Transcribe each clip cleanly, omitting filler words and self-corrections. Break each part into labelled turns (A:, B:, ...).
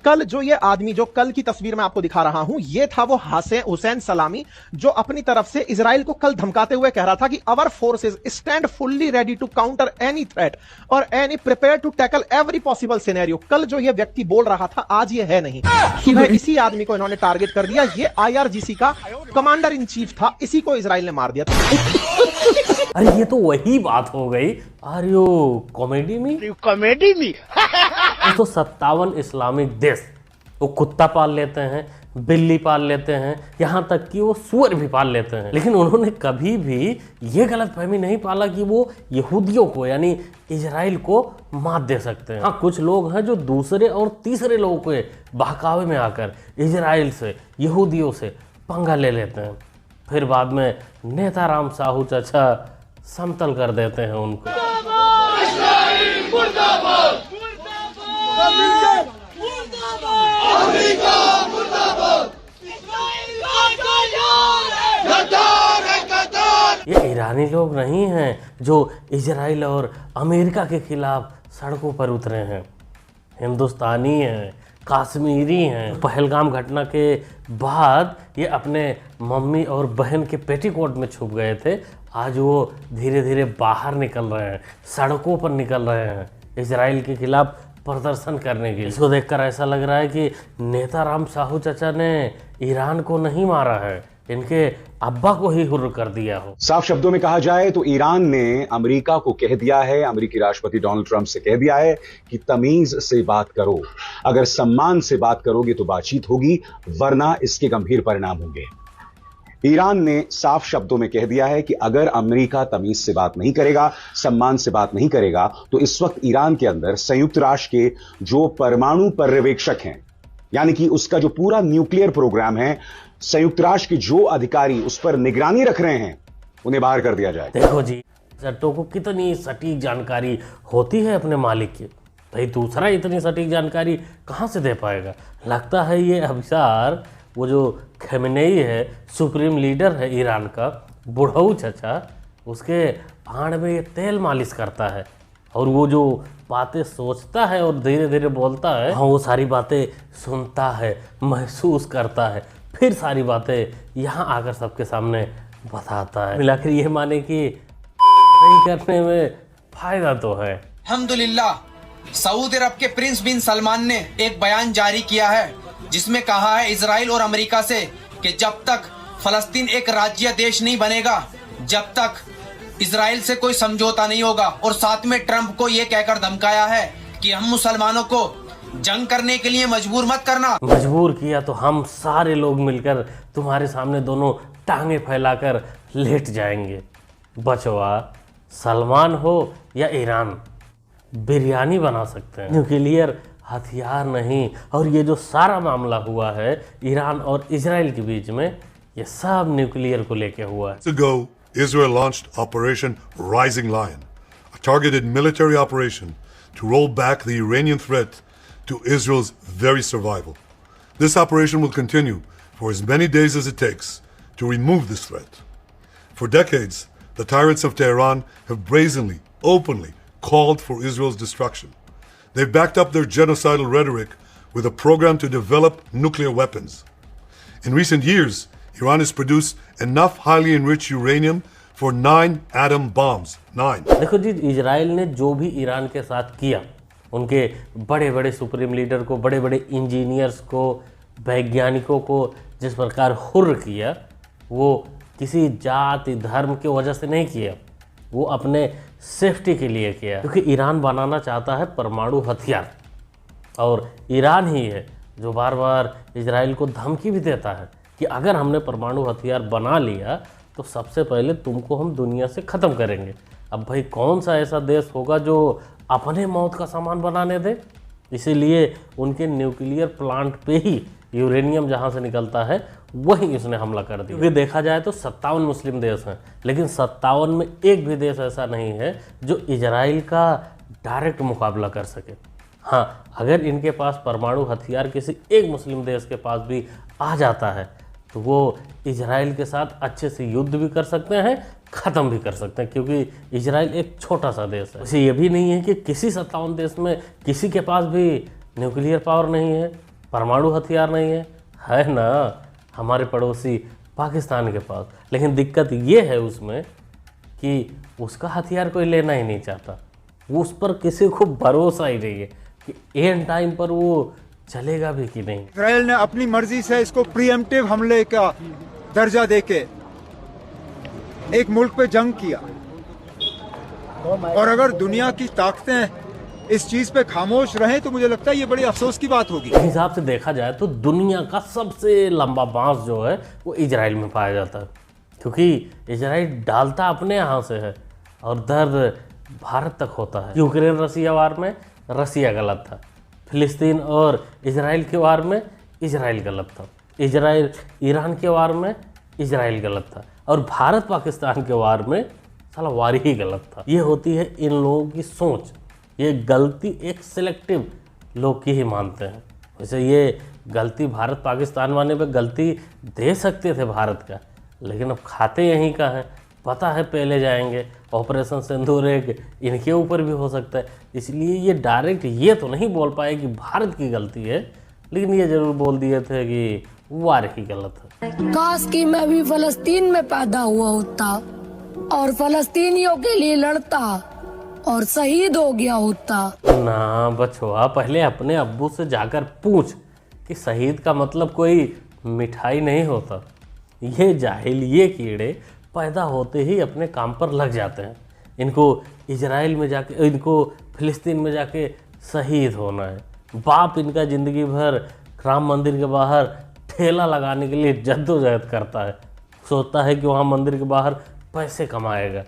A: कल जो ये आदमी, जो कल की तस्वीर मैं आपको दिखा रहा हूं, ये था वो हुसैन सलामी, जो अपनी तरफ से इजराइल को कल धमकाते हुए कह रहा था कि our forces stand fully ready to counter any threat और any prepare to tackle every possible scenario. कल जो ये व्यक्ति बोल रहा था, आज ये है नहीं। सुबह इसी आदमी को इन्होंने टारगेट कर दिया। ये IRGC का कमांडर इन चीफ था, इसी को इजराइल ने मार दिया था।
B: अरे ये तो वही बात हो गई। आर यू कॉमेडी में? तो 57 इस्लामिक देश वो कुत्ता पाल लेते हैं, बिल्ली पाल लेते हैं, यहाँ तक कि वो सूअर भी पाल लेते हैं, लेकिन उन्होंने कभी भी ये गलतफहमी नहीं पाला कि वो यहूदियों को यानी इजराइल को मात दे सकते हैं। हाँ, कुछ लोग हैं जो दूसरे और तीसरे लोगों के बहकावे में आकर इजराइल से, यहूदियों से पंगा ले लेते हैं, फिर बाद में नेताराम साहू चाचा समतल कर देते हैं उनको। ये ईरानी लोग नहीं हैं जो इजराइल और अमेरिका के खिलाफ सड़कों पर उतरे हैं, हिंदुस्तानी हैं, कश्मीरी हैं। पहलगाम घटना के बाद ये अपने मम्मी और बहन के पेटीकोट में छुप गए थे, आज वो धीरे धीरे बाहर निकल रहे हैं, सड़कों पर निकल रहे हैं इजराइल के खिलाफ प्रदर्शन करने के लिए। इसको देखकर ऐसा लग रहा है कि नेताराम साहू चाचा ने ईरान को नहीं मारा है, इनके अब्बा को ही हुर्र कर दिया हो।
C: साफ शब्दों में कहा जाए तो ईरान ने अमेरिका को कह दिया है, अमेरिकी राष्ट्रपति डोनाल्ड ट्रंप से कह दिया है कि तमीज से बात करो, अगर सम्मान से बात करोगे तो बातचीत होगी, वरना इसके गंभीर परिणाम होंगे। ईरान ने साफ शब्दों में कह दिया है कि अगर अमेरिका तमीज से बात नहीं करेगा, सम्मान से बात नहीं करेगा, तो इस वक्त ईरान के अंदर संयुक्त राष्ट्र के जो परमाणु पर्यवेक्षक हैं, यानी कि उसका जो पूरा न्यूक्लियर प्रोग्राम है, संयुक्त राष्ट्र के जो अधिकारी उस पर निगरानी रख रहे हैं, उन्हें बाहर कर दिया जाए।
B: देखो जी, जट्टों को कितनी सटीक जानकारी होती है अपने मालिक की, भाई दूसरा इतनी सटीक जानकारी कहां से दे पाएगा। लगता है ये अभिसार वो जो खमेनेई है, सुप्रीम लीडर है ईरान का, बुढ़ऊ चचा, उसके आड़ में ये तेल मालिश करता है, और वो जो बातें सोचता है और धीरे धीरे बोलता है, हाँ वो सारी बातें सुनता है, महसूस करता है, फिर सारी बातें यहाँ आकर सबके सामने बताता है। मिलाकर ये माने कि सही करने में फायदा तो है।
D: अल्हम्दुलिल्लाह, सऊदी अरब के प्रिंस बिन सलमान ने एक बयान जारी किया है जिसमें कहा है इजराइल और अमेरिका से कि जब तक फलस्तीन एक राज्य देश नहीं बनेगा, जब तक इजराइल से कोई समझौता नहीं होगा, और साथ में ट्रंप को ये कहकर धमकाया है कि हम मुसलमानों को जंग करने के लिए मजबूर मत करना।
B: मजबूर किया तो हम सारे लोग मिलकर तुम्हारे सामने दोनों टांगे फैलाकर लेट जाएंगे। बचवा सलमान हो या ईरान, बिरयानी बना सकते हैं, न्यूक्लियर हथियार नहीं। और ये जो सारा मामला हुआ है ईरान और इजराइल के बीच में, ये सब न्यूक्लियर को लेके हुआ है।
E: Ago, Israel launched Operation Rising Lion, a targeted military operation to roll back the Iranian threat to Israel's very survival. This operation will continue for as many days as it takes to remove this threat. For decades, the tyrants of Tehran have brazenly, openly called for Israel's destruction. They've backed up their genocidal rhetoric with a program to develop nuclear weapons. In recent years, Iran has produced enough highly enriched uranium for 9 atom bombs. 9.
B: देखो जी, Israel ने जो भी Iran के साथ किया, उनके बड़े बड़े सुप्रीम लीडर को, बड़े बड़े इंजीनियर्स को, वैज्ञानिकों को जिस प्रकार हुर्र किया, वो किसी जाति धर्म की वजह से नहीं किया, वो अपने सेफ्टी के लिए किया, क्योंकि ईरान बनाना चाहता है परमाणु हथियार, और ईरान ही है जो बार बार इजराइल को धमकी भी देता है कि अगर हमने परमाणु हथियार बना लिया तो सबसे पहले तुमको हम दुनिया से ख़त्म करेंगे। अब भाई कौन सा ऐसा देश होगा जो अपने मौत का सामान बनाने दे? इसीलिए उनके न्यूक्लियर प्लांट पे ही यूरेनियम जहाँ से निकलता है वहीं उसने हमला कर दिया। क्योंकि देखा जाए तो 57 मुस्लिम देश हैं, लेकिन 57 में एक भी देश ऐसा नहीं है जो इजराइल का डायरेक्ट मुकाबला कर सके। हाँ, अगर इनके पास परमाणु हथियार किसी एक मुस्लिम देश के पास भी आ जाता है तो वो इजराइल के साथ अच्छे से युद्ध भी कर सकते हैं, ख़त्म भी कर सकते हैं, क्योंकि इजराइल एक छोटा सा देश है। इसे ये भी नहीं है कि किसी 57 देश में किसी के पास भी न्यूक्लियर पावर नहीं है। परमाणु हथियार नहीं है ना हमारे पड़ोसी पाकिस्तान के पास। लेकिन दिक्कत ये है उसमें कि उसका हथियार कोई लेना ही नहीं चाहता, वो उस पर किसी को भरोसा ही नहीं है कि एंड टाइम पर वो चलेगा भी कि नहीं।
F: इजराइल ने अपनी मर्जी से इसको प्रीएम्प्टिव हमले का दर्जा देके एक मुल्क पे जंग किया, और अगर दुनिया की ताकतें इस चीज पे खामोश रहें तो मुझे लगता है ये बड़ी अफसोस की बात होगी।
B: इस हिसाब से देखा जाए तो दुनिया का सबसे लंबा बांस जो है वो इजराइल में पाया जाता है, क्योंकि इजराइल डालता अपने यहाँ से है और दर्द भारत तक होता है। यूक्रेन रसिया वार में रसिया गलत था, फिलिस्तीन और इजराइल के वार में इजराइल गलत था, इजराइल ईरान के वार में इजराइल गलत था, और भारत पाकिस्तान के वार में साला वार ही गलत था। ये होती है इन लोगों की सोच, ये गलती एक सिलेक्टिव लोग की ही मानते हैं। वैसे ये गलती भारत पाकिस्तान वाले पे गलती दे सकते थे भारत का, लेकिन अब खाते यहीं का है, पता है पहले जाएंगे, ऑपरेशन सिंदूर एक इनके ऊपर भी हो सकता है, इसलिए ये डायरेक्ट ये तो नहीं बोल पाए कि भारत की गलती है, लेकिन ये जरूर बोल दिए थे कि वार ही गलत है।
G: काश कि मैं भी फलस्तीन में पैदा हुआ होता और फलस्तीनियों के लिए लड़ता और शहीद हो गया होता।
B: ना बछुआ, पहले अपने अब्बू से जाकर पूछ कि शहीद का मतलब कोई मिठाई नहीं होता। ये जाहिल, ये कीड़े पैदा होते ही अपने काम पर लग जाते हैं। इनको इजराइल में जाके, इनको फिलिस्तीन में जाके शहीद होना है। बाप इनका ज़िंदगी भर राम मंदिर के बाहर ठेला लगाने के लिए जद्दोजहद करता है, सोचता है कि वहाँ मंदिर के बाहर पैसे कमाएगा,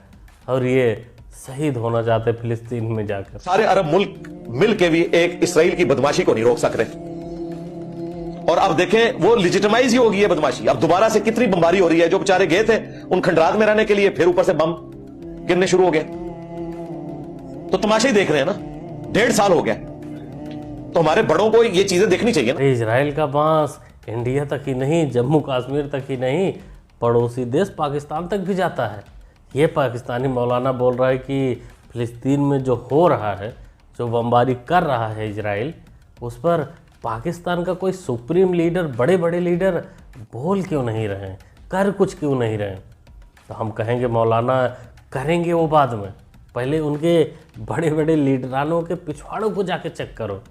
B: और ये शहीद होना चाहते फिलिस्तीन में जाकर।
H: सारे अरब मुल्क मिल के भी एक इसराइल की बदमाशी को नहीं रोक सक रहे, और अब देखें वो लिजिटमाइज ही होगी ये बदमाशी। अब दोबारा से कितनी बमबारी हो रही है, जो बेचारे गए थे उन खंडरात में रहने के लिए, फिर ऊपर से बम गिरने शुरू हो गए। तो तमाशा ही देख रहे हैं ना, 1.5 साल हो गया। तो हमारे बड़ों को ये चीजें देखनी चाहिए ना।
B: इजराइल का बांस इंडिया तक ही नहीं, जम्मू कश्मीर तक ही नहीं, पड़ोसी देश पाकिस्तान तक भी जाता है। ये पाकिस्तानी मौलाना बोल रहा है कि फिलिस्तीन में जो हो रहा है, जो बमबारी कर रहा है इजराइल, उस पर पाकिस्तान का कोई सुप्रीम लीडर, बड़े बड़े लीडर बोल क्यों नहीं रहे, कर कुछ क्यों नहीं रहे। तो हम कहेंगे मौलाना करेंगे वो बाद में, पहले उनके बड़े बड़े लीडरानों के पिछवाड़ों को जाके चेक करो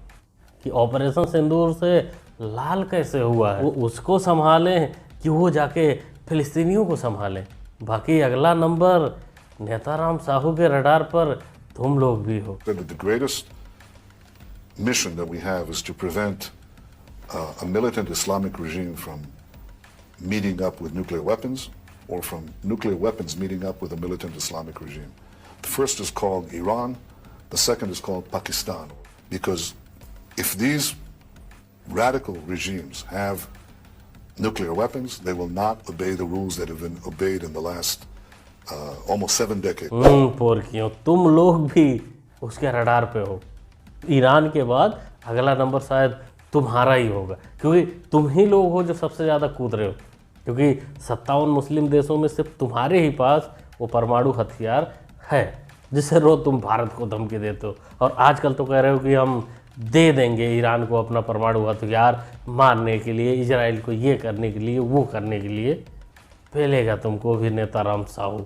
B: कि ऑपरेशन सिंदूर से लाल कैसे हुआ है, वो उसको संभालें कि वो जाके फिलिस्तीनियों को संभालें। बाकी अगला नंबर नेताराम साहू के रडार पर तुम लोग भी हो।
I: The greatest mission that we have is to prevent a militant Islamic regime from meeting up with nuclear weapons, or from nuclear weapons meeting up with a militant Islamic regime. The first is called Iran, the second is called Pakistan. Because if these radical regimes have nuclear weapons, they will not obey the rules that have been obeyed in the last almost 7 decades.
B: पोरकियों, तुम लोग भी उसके radar पे हो। Iran के बाद अगला number शायद तुम्हारा ही होगा, क्योंकि तुम ही लोग हो जो सबसे ज़्यादा कूद रहे हो, क्योंकि 57 मुस्लिम देशों में सिर्फ तुम्हारे ही पास वो परमाणु हथियार है जिससे रोज तुम भारत को धमकी देते हो। और आजकल तो कह रहे हो कि हम दे देंगे ईरान को अपना परमाणु हथियार मारने के लिए, इजराइल को ये करने के लिए, वो करने के लिए। पहलेगा तुमको भी नेताराम साहू।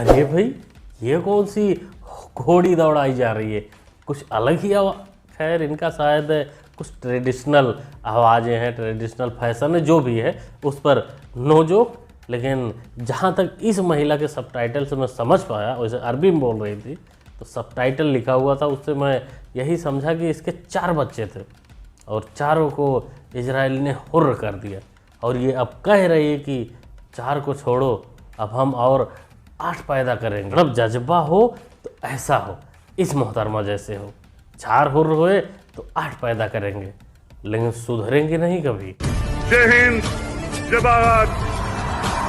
B: अरे भाई ये कौन सी घोड़ी दौड़ाई जा रही है, कुछ अलग ही खैर इनका शायद कुछ ट्रेडिशनल आवाज़ें हैं, ट्रेडिशनल फैशन है, जो भी है उस पर नो जोक। लेकिन जहाँ तक इस महिला के सबटाइटल से मैं समझ पाया, वैसे अरबी में बोल रही थी तो सबटाइटल लिखा हुआ था, उससे मैं यही समझा कि इसके 4 बच्चे थे और चारों को इजराइल ने हुर्र कर दिया, और ये अब कह रही है कि 4 को छोड़ो, अब हम और 8 पैदा करेंगे। मतलब जज्बा हो तो ऐसा हो, इस मोहतरमा जैसे हो, 4 हुर्र हुए तो 8 पैदा करेंगे, लेकिन सुधरेंगे नहीं कभी।
E: जय हिंद, जय भारत,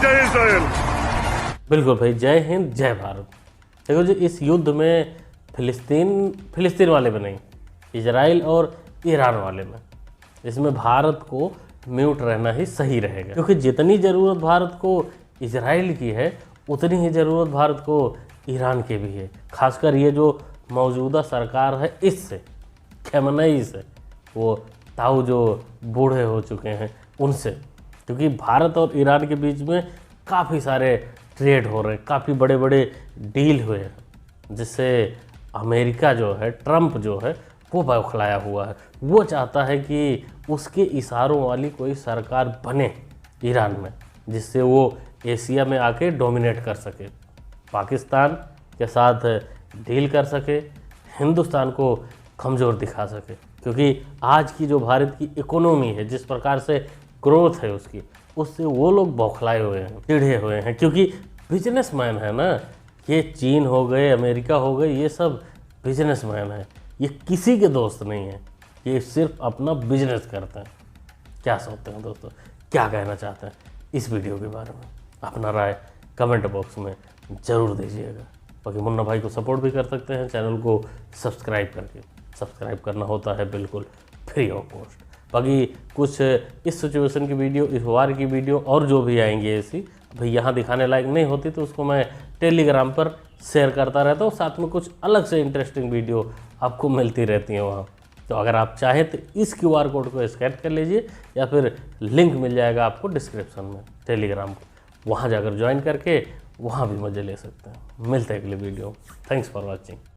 E: जय इस्राइल।
B: बिल्कुल भाई, जय हिंद जय भारत। देखो जी, इस युद्ध में फिलिस्तीन वाले में नहीं, इजराइल और ईरान वाले में, इसमें भारत को म्यूट रहना ही सही रहेगा, क्योंकि जितनी ज़रूरत भारत को इजराइल की है उतनी ही ज़रूरत भारत को ईरान की भी है। खासकर ये जो मौजूदा सरकार है, इससे खमेनेई से, वो ताऊ जो बूढ़े हो चुके हैं उनसे, क्योंकि भारत और ईरान के बीच में काफ़ी सारे ट्रेड हो रहे हैं, काफ़ी बड़े बड़े डील हुए हैं, जिससे अमेरिका जो है, ट्रंप जो है, वो बौखलाया हुआ है। वो चाहता है कि उसके इशारों वाली कोई सरकार बने ईरान में, जिससे वो एशिया में आके डोमिनेट कर सके, पाकिस्तान के साथ डील कर सके, हिंदुस्तान को कमज़ोर दिखा सके। क्योंकि आज की जो भारत की इकोनॉमी है, जिस प्रकार से ग्रोथ है उसकी, उससे वो लोग बौखलाए हुए हैं, चिढ़े हुए हैं, क्योंकि बिजनेसमैन है ना, ये चीन हो गए, अमेरिका हो गए, ये सब बिजनेसमैन है, ये किसी के दोस्त नहीं है, ये सिर्फ अपना बिजनेस करते हैं। क्या सोचते हैं दोस्तों, क्या कहना चाहते हैं इस वीडियो के बारे में? अपना राय कमेंट बॉक्स में ज़रूर दीजिएगा। बाकी मुन्ना भाई को सपोर्ट भी कर सकते हैं चैनल को सब्सक्राइब करके। सब्सक्राइब करना होता है बिल्कुल फ्री ऑफ कॉस्ट। बाकी कुछ इस सिचुएशन की वीडियो, इस वार की वीडियो और जो भी आएंगी ऐसी, भाई यहाँ दिखाने लायक नहीं होती तो उसको मैं टेलीग्राम पर शेयर करता रहता हूँ, साथ में कुछ अलग से इंटरेस्टिंग वीडियो आपको मिलती रहती हैं वहाँ। तो अगर आप चाहें तो इस QR कोड को स्कैन कर लीजिए, या फिर लिंक मिल जाएगा आपको डिस्क्रिप्शन में टेलीग्राम को, वहाँ जाकर ज्वाइन करके वहाँ भी मज़े ले सकते हैं। मिलते हैं अगले वीडियो। Thanks for watching.